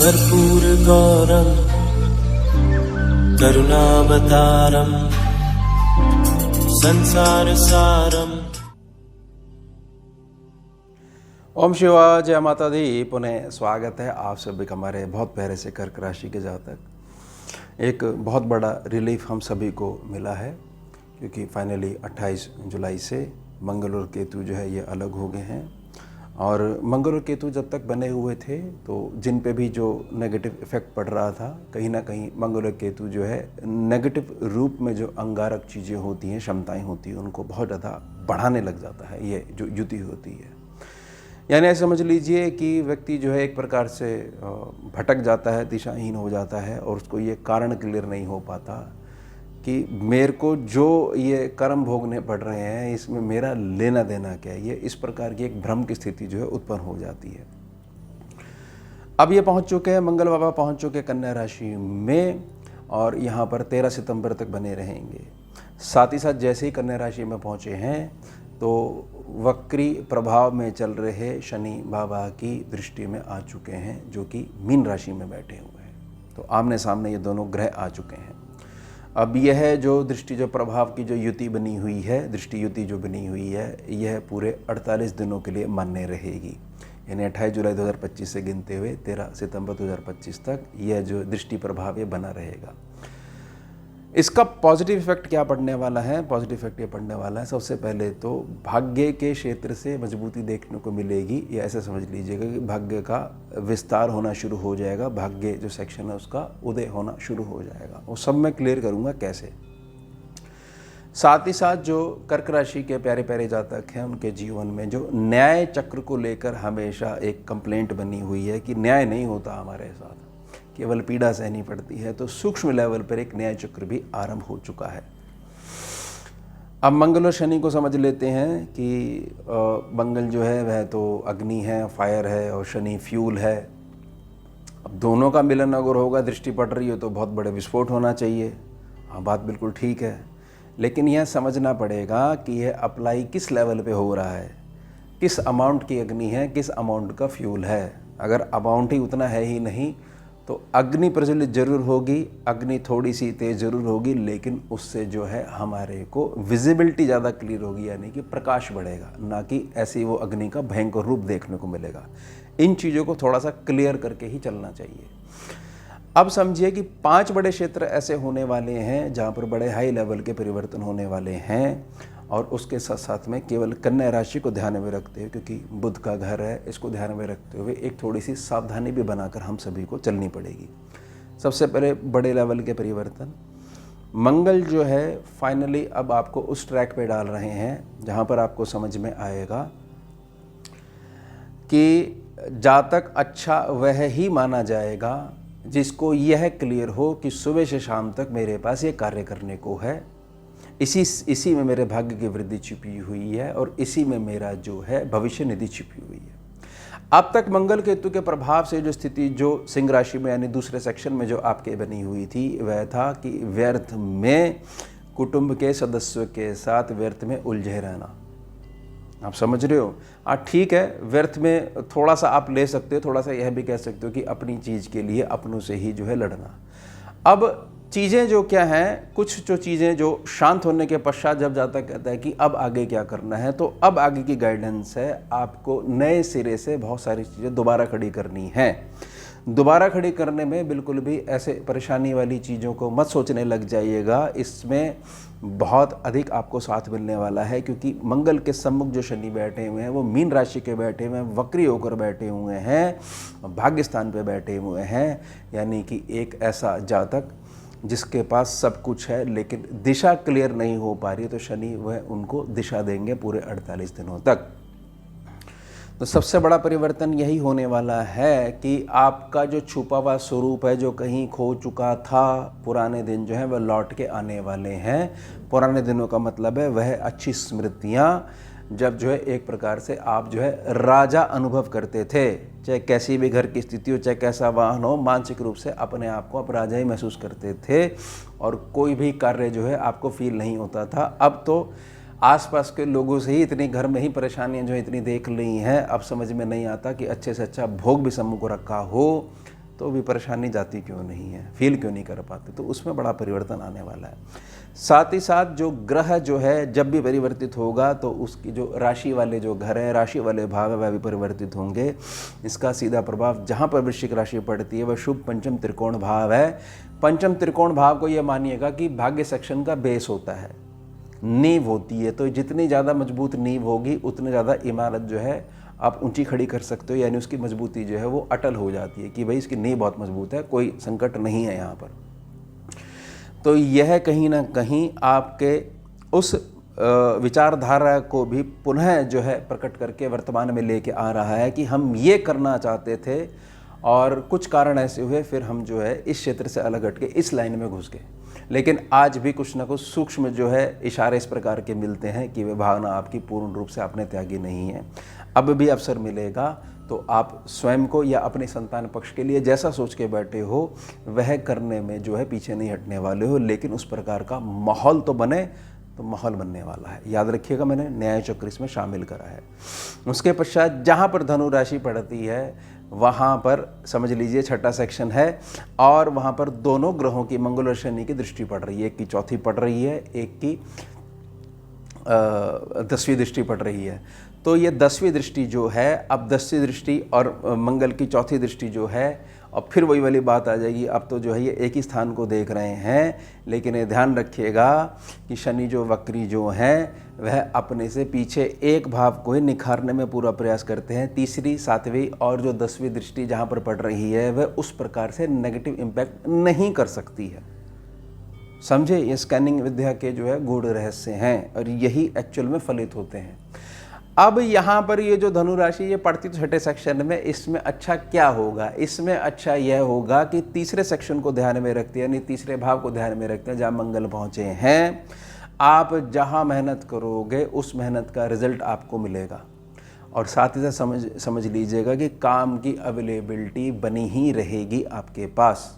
कर्पूरगौरं करुणावतारं संसारसारम्। ओम शिवा, जय माता दी। पुनः स्वागत है आप सभी का हमारे बहुत प्यारे से कर्क राशि के जातक। एक बहुत बड़ा रिलीफ हम सभी को मिला है, क्योंकि फाइनली 28 जुलाई से मंगल और केतु जो है ये अलग हो गए हैं। और मंगल और केतु जब तक बने हुए थे तो जिन पे भी जो नेगेटिव इफ़ेक्ट पड़ रहा था, कहीं ना कहीं मंगल और केतु जो है नेगेटिव रूप में जो अंगारक चीज़ें होती हैं, क्षमताएं होती हैं, उनको बहुत ज़्यादा बढ़ाने लग जाता है ये जो युति होती है। यानी ऐसे समझ लीजिए कि व्यक्ति जो है एक प्रकार से भटक जाता है, दिशाहीन हो जाता है, और उसको ये कारण क्लियर नहीं हो पाता कि मेरे को जो ये कर्म भोगने पड़ रहे हैं इसमें मेरा लेना देना क्या है। ये इस प्रकार की एक भ्रम की स्थिति जो है उत्पन्न हो जाती है। अब ये पहुंच चुके हैं, मंगल बाबा पहुंच चुके कन्या राशि में, और यहाँ पर 13 सितंबर तक बने रहेंगे। साथ ही साथ जैसे ही कन्या राशि में पहुँचे हैं तो वक्री प्रभाव में चल रहे शनि बाबा की दृष्टि में आ चुके हैं, जो कि मीन राशि में बैठे हुए हैं। तो आमने सामने ये दोनों ग्रह आ चुके हैं। अब यह जो दृष्टि, जो प्रभाव की जो युति बनी हुई है, दृष्टि युति जो बनी हुई है, यह पूरे 48 दिनों के लिए मान्य रहेगी। यानी 28 जुलाई 2025 से गिनते हुए 13 सितंबर 2025 तक यह जो दृष्टि प्रभाव ये बना रहेगा। इसका पॉजिटिव इफेक्ट क्या पड़ने वाला है? पॉजिटिव इफेक्ट ये पड़ने वाला है, सबसे पहले तो भाग्य के क्षेत्र से मजबूती देखने को मिलेगी। या ऐसे समझ लीजिएगा कि भाग्य का विस्तार होना शुरू हो जाएगा, भाग्य जो सेक्शन है उसका उदय होना शुरू हो जाएगा। वो सब मैं क्लियर करूँगा कैसे। साथ ही साथ जो कर्क राशि के प्यारे प्यारे जातक हैं, उनके जीवन में जो न्याय चक्र को लेकर हमेशा एक कंप्लेंट बनी हुई है कि न्याय नहीं होता हमारे साथ, केवल पीड़ा सहनी पड़ती है, तो सूक्ष्म लेवल पर एक न्याय चक्र भी आरंभ हो चुका है। अब मंगल और शनि को समझ लेते हैं कि मंगल जो है वह तो अग्नि है, फायर है, और शनि फ्यूल है। अब दोनों का मिलन अगर होगा, दृष्टि पड़ रही हो, तो बहुत बड़े विस्फोट होना चाहिए। हाँ, बात बिल्कुल ठीक है, लेकिन यह समझना पड़ेगा कि यह अप्लाई किस लेवल पे हो रहा है, किस अमाउंट की अग्नि है, किस अमाउंट का फ्यूल है। अगर अमाउंट ही उतना है ही नहीं तो अग्नि प्रज्वलित जरूर होगी, अग्नि थोड़ी सी तेज जरूर होगी, लेकिन उससे जो है हमारे को विजिबिलिटी ज़्यादा क्लियर होगी, यानी कि प्रकाश बढ़ेगा, ना कि ऐसी वो अग्नि का भयंकर रूप देखने को मिलेगा। इन चीज़ों को थोड़ा सा क्लियर करके ही चलना चाहिए। अब समझिए कि 5 बड़े क्षेत्र ऐसे होने वाले हैं जहाँ पर बड़े हाई लेवल के परिवर्तन होने वाले हैं, और उसके साथ साथ में केवल कन्या राशि को ध्यान में रखते हुए, क्योंकि बुध का घर है, इसको ध्यान में रखते हुए एक थोड़ी सी सावधानी भी बनाकर हम सभी को चलनी पड़ेगी। सबसे पहले बड़े लेवल के परिवर्तन, मंगल जो है फाइनली अब आपको उस ट्रैक पे डाल रहे हैं जहाँ पर आपको समझ में आएगा कि जातक अच्छा वह ही माना जाएगा जिसको यह क्लियर हो कि सुबह से शाम तक मेरे पास ये कार्य करने को है, इसी में मेरे भाग्य की वृद्धि छिपी हुई है, और इसी में मेरा जो है भविष्य निधि छिपी हुई है। अब तक मंगल केतु के प्रभाव से जो स्थिति जो सिंह राशि में यानी दूसरे सेक्शन में जो आपके बनी हुई थी, वह था कि व्यर्थ में कुटुंब के सदस्यों के साथ व्यर्थ में उलझे रहना। आप समझ रहे हो? ठीक है, व्यर्थ में थोड़ा सा आप ले सकते हो, थोड़ा सा यह भी कह सकते हो कि अपनी चीज़ के लिए अपनों से ही जो है लड़ना। अब चीज़ें जो क्या हैं, कुछ जो चीज़ें जो शांत होने के पश्चात जब जाता कहता है कि अब आगे क्या करना है, तो अब आगे की गाइडेंस है आपको नए सिरे से बहुत सारी चीज़ें दोबारा खड़ी करनी है। दोबारा खड़ी करने में बिल्कुल भी ऐसे परेशानी वाली चीज़ों को मत सोचने लग जाइएगा। इसमें बहुत अधिक आपको साथ मिलने वाला है, क्योंकि मंगल के सम्मुख जो शनि बैठे हुए हैं वो मीन राशि के बैठे हुए हैं, वक्री होकर बैठे हुए हैं, भाग्य स्थान पे बैठे हुए हैं। यानी कि एक ऐसा जातक जिसके पास सब कुछ है लेकिन दिशा क्लियर नहीं हो पा रही, तो शनि वह उनको दिशा देंगे पूरे 48 दिनों तक। तो सबसे बड़ा परिवर्तन यही होने वाला है कि आपका जो छुपा हुआ स्वरूप है, जो कहीं खो चुका था, पुराने दिन जो है वह लौट के आने वाले हैं। पुराने दिनों का मतलब है वह अच्छी स्मृतियाँ, जब जो है एक प्रकार से आप जो है राजा अनुभव करते थे, चाहे कैसी भी घर की स्थिति हो, चाहे कैसा वाहन हो, मानसिक रूप से अपने आप को आप राजा ही महसूस करते थे, और कोई भी कार्य जो है आपको फील नहीं होता था। अब तो आसपास के लोगों से ही इतनी घर में ही परेशानियां जो इतनी देख ली हैं, अब समझ में नहीं आता कि अच्छे से अच्छा भोग भी सम्मुख रखा हो तो भी परेशानी जाती क्यों नहीं है, फील क्यों नहीं कर पाते, तो उसमें बड़ा परिवर्तन आने वाला है। साथ ही साथ जो ग्रह जो है जब भी परिवर्तित होगा तो उसकी जो राशि वाले जो घर है, राशि वाले भाव है, वह भी परिवर्तित होंगे। इसका सीधा प्रभाव जहाँ पर वृश्चिक राशि पड़ती है वह शुभ पंचम त्रिकोण भाव है। पंचम त्रिकोण भाव को यह मानिएगा कि भाग्य सेक्शन का बेस होता है, नींव होती है। तो जितनी ज़्यादा मजबूत नींव होगी उतनी ज़्यादा इमारत जो है आप ऊंची खड़ी कर सकते हो, यानी उसकी मजबूती जो है वो अटल हो जाती है कि भाई इसकी नींव बहुत मजबूत है, कोई संकट नहीं है यहाँ पर। तो यह कहीं ना कहीं आपके उस विचारधारा को भी पुनः जो है प्रकट करके वर्तमान में लेके आ रहा है कि हम ये करना चाहते थे और कुछ कारण ऐसे हुए, फिर हम जो है इस क्षेत्र से अलग हट के इस लाइन में घुस गए। लेकिन आज भी कुछ ना कुछ सूक्ष्म जो है इशारे इस प्रकार के मिलते हैं कि वह भावना आपकी पूर्ण रूप से आपने त्यागी नहीं है। अब भी अवसर मिलेगा तो आप स्वयं को या अपने संतान पक्ष के लिए जैसा सोच के बैठे हो वह करने में जो है पीछे नहीं हटने वाले हो। लेकिन उस प्रकार का माहौल तो बने, तो माहौल बनने वाला है। याद रखिएगा, मैंने न्याय चक्र इसमें शामिल करा है। उसके पश्चात जहाँ पर धनु राशि पड़ती है वहाँ पर समझ लीजिए छठा सेक्शन है और वहाँ पर दोनों ग्रहों की, मंगल और शनि की दृष्टि पड़ रही है। एक की चौथी पड़ रही है, एक की 10वीं दृष्टि पड़ रही है। तो ये 10वीं दृष्टि जो है, अब 10वीं दृष्टि और मंगल की चौथी दृष्टि जो है, और फिर वही वाली बात आ जाएगी। अब तो जो है ये एक ही स्थान को देख रहे हैं, लेकिन ये ध्यान रखिएगा कि शनि जो वक्री जो हैं वह अपने से पीछे एक भाव को ही निखारने में पूरा प्रयास करते हैं। तीसरी, 7वीं और जो 10वीं दृष्टि जहाँ पर पड़ रही है वह उस प्रकार से नेगेटिव इम्पैक्ट नहीं कर सकती है। समझे, ये स्कैनिंग विद्या के जो है गूढ़ रहस्य हैं और यही एक्चुअल में फलित होते हैं। अब यहाँ पर ये जो धनु राशि ये पड़ती तो छठे सेक्शन में, इसमें अच्छा क्या होगा? इसमें अच्छा यह होगा कि तीसरे सेक्शन को ध्यान में रखते हैं, यानी तीसरे भाव को ध्यान में रखते हैं जहाँ मंगल पहुँचे हैं। आप जहाँ मेहनत करोगे उस मेहनत का रिजल्ट आपको मिलेगा। और साथ ही साथ समझ लीजिएगा कि काम की अवेलेबिलिटी बनी ही रहेगी आपके पास।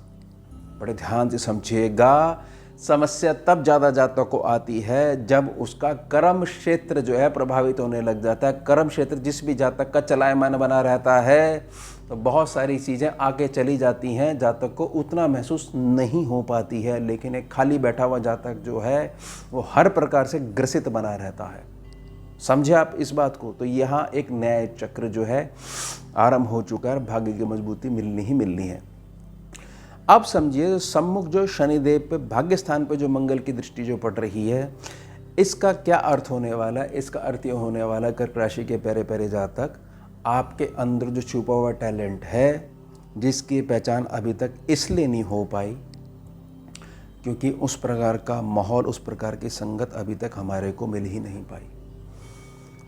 बड़े ध्यान से समझिएगा, समस्या तब ज़्यादा जातकों को आती है जब उसका कर्म क्षेत्र जो है प्रभावित होने लग जाता है। कर्म क्षेत्र जिस भी जातक का चलायमान बना रहता है तो बहुत सारी चीज़ें आके चली जाती हैं, जातक को उतना महसूस नहीं हो पाती है। लेकिन एक खाली बैठा हुआ जातक जो है वो हर प्रकार से ग्रसित बना रहता है। समझे आप इस बात को? तो यहाँ एक न्याय चक्र जो है आरंभ हो चुका है, भाग्य की मजबूती मिलनी ही मिलनी है। अब समझिए सम्मुख जो शनिदेव पे भाग्य स्थान पे जो मंगल की दृष्टि जो पड़ रही है, इसका क्या अर्थ होने वाला है? इसका अर्थ ये होने वाला है, कर्क राशि के प्यारे प्यारे जातक, आपके अंदर जो छुपा हुआ टैलेंट है जिसकी पहचान अभी तक इसलिए नहीं हो पाई क्योंकि उस प्रकार का माहौल, उस प्रकार की संगत अभी तक हमारे को मिल ही नहीं पाई,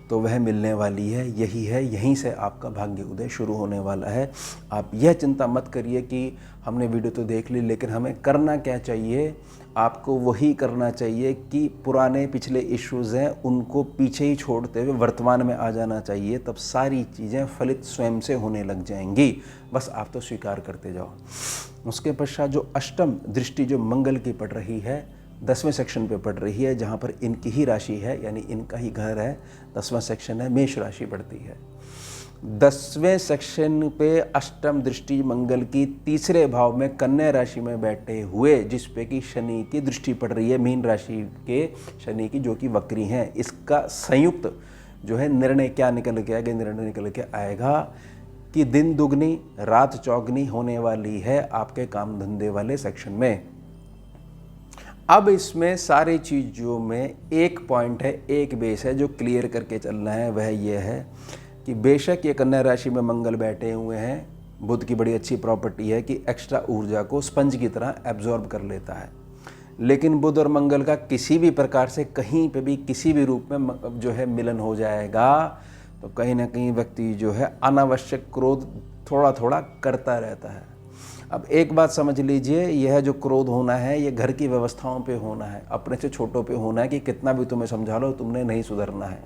तो वह मिलने वाली है। यही है, यहीं से आपका भाग्य उदय शुरू होने वाला है। आप यह चिंता मत करिए कि हमने वीडियो तो देख ली, लेकिन हमें करना क्या चाहिए? आपको वही करना चाहिए कि पुराने पिछले इश्यूज़ हैं उनको पीछे ही छोड़ते हुए वर्तमान में आ जाना चाहिए। तब सारी चीज़ें फलित स्वयं से होने लग जाएंगी। बस आप तो स्वीकार करते जाओ। उसके पश्चात जो अष्टम दृष्टि जो मंगल की पड़ रही है, 10वें सेक्शन पे पड़ रही है, जहाँ पर इनकी ही राशि है, यानी इनका ही घर है। 10वां सेक्शन है, मेष राशि पड़ती है। 10वें सेक्शन पे अष्टम दृष्टि मंगल की तीसरे भाव में कन्या राशि में बैठे हुए, जिस पे कि शनि की दृष्टि पड़ रही है, मीन राशि के शनि की, जो कि वक्री हैं। इसका संयुक्त जो है निर्णय क्या निकल के आएगा? निर्णय निकल के आएगा कि दिन दुगनी रात चौगनी होने वाली है आपके काम धंधे वाले सेक्शन में। अब इसमें सारी चीज़ों में एक पॉइंट है, एक बेस है जो क्लियर करके चलना है। वह यह है कि बेशक ये कन्या राशि में मंगल बैठे हुए हैं, बुध की बड़ी अच्छी प्रॉपर्टी है कि एक्स्ट्रा ऊर्जा को स्पंज की तरह एब्जॉर्ब कर लेता है। लेकिन बुध और मंगल का किसी भी प्रकार से कहीं पे भी किसी भी रूप में जो है मिलन हो जाएगा तो कहीं ना कहीं व्यक्ति जो है अनावश्यक क्रोध थोड़ा थोड़ा करता रहता है। अब एक बात समझ लीजिए, यह जो क्रोध होना है ये घर की व्यवस्थाओं पे होना है, अपने से छोटों पे होना है कि कितना भी तुम्हें समझा लो तुमने नहीं सुधरना है।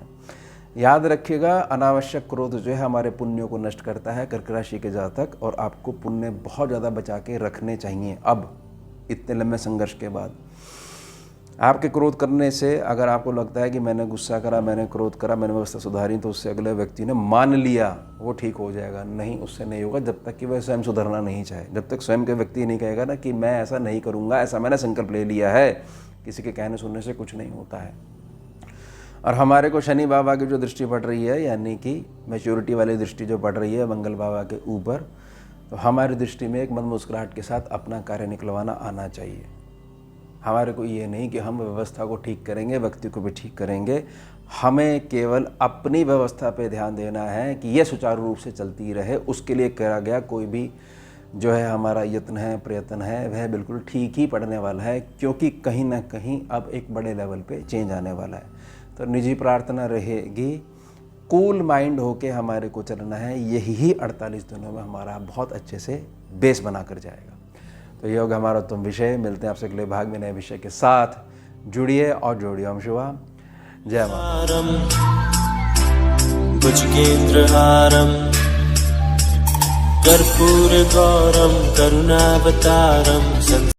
याद रखिएगा, अनावश्यक क्रोध जो है हमारे पुण्यों को नष्ट करता है कर्क राशि के जातक, और आपको पुण्य बहुत ज़्यादा बचा के रखने चाहिए। अब इतने लंबे संघर्ष के बाद आपके क्रोध करने से अगर आपको लगता है कि मैंने गुस्सा करा, मैंने क्रोध करा, मैंने व्यवस्था सुधारी, तो उससे अगले व्यक्ति ने मान लिया वो ठीक हो जाएगा, नहीं, उससे नहीं होगा जब तक कि वह स्वयं सुधरना नहीं चाहे। जब तक स्वयं के व्यक्ति नहीं कहेगा ना कि मैं ऐसा नहीं करूँगा, ऐसा मैंने संकल्प ले लिया है, किसी के कहने सुनने से कुछ नहीं होता है। और हमारे को शनि बाबा की जो दृष्टि पड़ रही है, यानी कि मैच्योरिटी वाली दृष्टि जो पड़ रही है मंगल बाबा के ऊपर, तो हमारी दृष्टि में एक मन मुस्कुराहट के साथ अपना कार्य निकलवाना आना चाहिए। हमारे को ये नहीं कि हम व्यवस्था को ठीक करेंगे, व्यक्ति को भी ठीक करेंगे, हमें केवल अपनी व्यवस्था पे ध्यान देना है कि यह सुचारू रूप से चलती रहे। उसके लिए करा गया कोई भी जो है हमारा यत्न है, प्रयत्न है, वह बिल्कुल ठीक ही पड़ने वाला है, क्योंकि कहीं ना कहीं अब एक बड़े लेवल पे चेंज आने वाला है। तो निजी प्रार्थना रहेगी, कूल माइंड होके हमारे को चलना है। यही 48 दिनों में हमारा बहुत अच्छे से बेस बना कर जाएगा। तो ये होगा हमारा उत्तम विषय। मिलते हैं आपसे अगले भाग में नए विषय के साथ। जुड़िए और जोड़िए। ओम शिवा, जय माता। भुजगेन्द्रहारं कर्पूरगौरं करुणावतारं